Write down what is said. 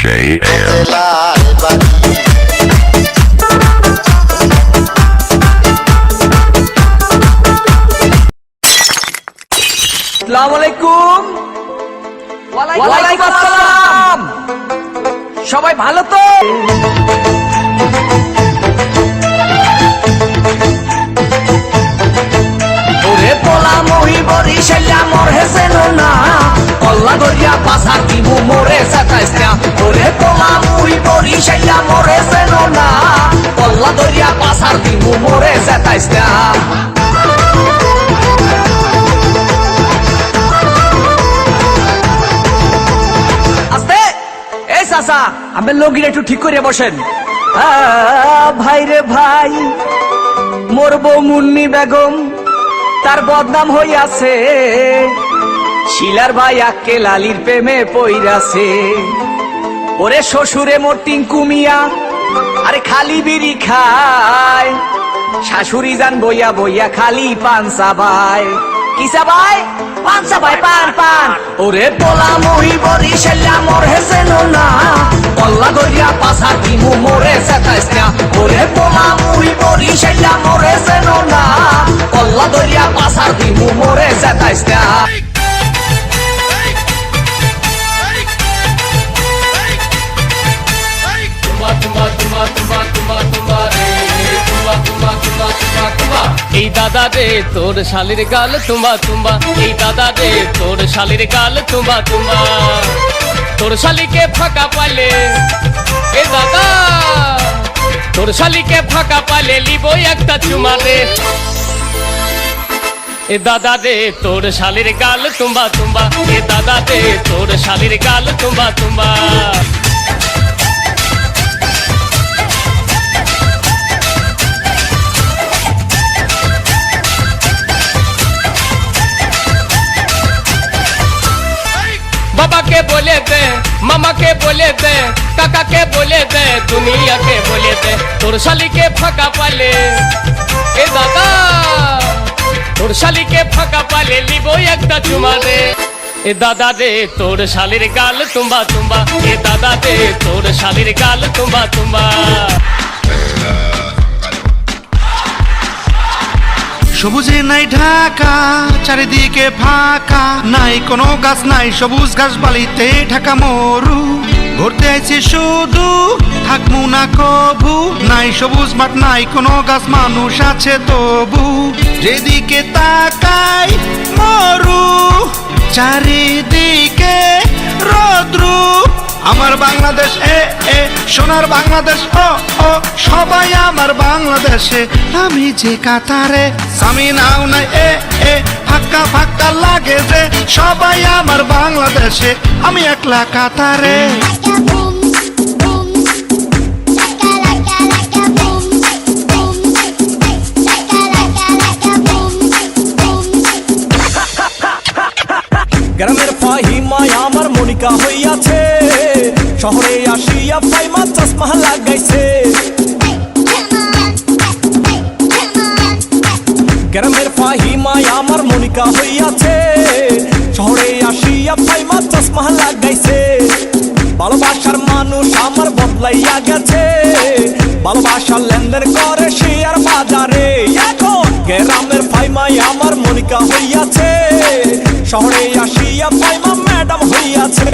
JM. আসসালামুয়ালাইকুম। ওয়ালাইকুম আসসালাম। সবাই ভালো তো? ওরে পোলা মহি বরিশাইয়া মোর হেসেন না, কল্লা গরিয়া পাসার দিমু মোরে সাতাইস্তা। ওরে পোলা মহি বরিশাইয়া মোর হেসেন না, কল্লা গরিয়া পাসার দিমু মোরে সাতাইস্তা। চাচা আমি লগির একটু ঠিক করে বসেন। ভাই রে ভাই, মোর বউ মুন্নি বেগম তার বদনাম হইয়াছে, শিলার ভাই আক্কে লালির প্রেমে পইরাছে। ওরে শ্বশুরে মোর টিঙ্কু মিয়া আরে খালি বিড়ি খায়, শাশুড়ি যান বইয়া বইয়া খালি পান চাবায়। কি চাবায়? পান চাবায়, পান পান। ওরে পোলা মহি বরিশাইয়া মোর হেসেন না, কল্লা গরিয়া পাসার দিমু মোরে সাতাইস্তা। ওরে পোলা মহি বরিশাইয়া মোর হেসেন না, কল্লা গরিয়া পাসার দিমু মোরে সাতাইস্তা। এই দাদা রে তোর শালির গাল তুম্বা তুম্বা, এই দাদা রে তোর শালির গাল তুম্বা তুম্বা। তোর শালিকে ফাঁকা পালে এ দাদা, তোর শালিকে ফাঁকা পালে লিবো একটা চুমা রে। এ দাদা রে তোর শালির গাল তুম্বা তুম্বা, এ দাদা রে তোর শালির গাল তুম্বা তুম্বা। बाबा के बोले दे, मामा के बोले दे, काका के बोले दे, दुनिया के बोले दे, तोर शाली के फाका पाले ए दादा, तोर शाली के फाका पाले लिबो एकटा चुमा रे। ए दादा दे तोर शालीर गाल तुम्बा तुम्बा, ए दादा दे तोर शालीर गाल तुम्बा तुम्बा। সবুজে নাই ঢাকা, চারিদিকে ফাঁকা, নাই কোনো গাছ, নাই সবুজ ঘাস, বালিতে ঢাকা মরু। ঘুরতে আইছি শুধু, থাকমু না কবু, নাই সবুজ মাঠ, নাই কোনো গাছ, মানুষ আছে তবু। যেদিকে তাকাই মরু, চারিদিকে রৌদ্রু। আমার বাংলাদেশ এ এ সোনার বাংলাদেশ, ও ও সবাই আমার বাংলাদেশে, আমি যে কাতারে। স্বামী নাও নাই এ এ ফাঁকা ফাঁকা লাগে যে, সবাই আমার বাংলাদেশে, আমি একলা কাতারে। গ্রামের ফাহিমায় আমার মনিকা হইয়াছে, শহরে আসিয়া ফাইমা চশমা লাগাইছে। গ্রামের ফাহিমায় আমার মনিকা হইয়াছে, শহরে আসিয়া ফাইমা চশমা লাগাইছে। ভালোবাসার মানুষ আমার বদলাইয়া গেছে, ভালোবাসার লেনদেন করে শেয়ার বাজারে। এখন গ্রামের ফাইমায় আমার মনিকা হইয়াছে, শহরে আসিয়া ফাইমা ম্যাডাম হইয়াছে।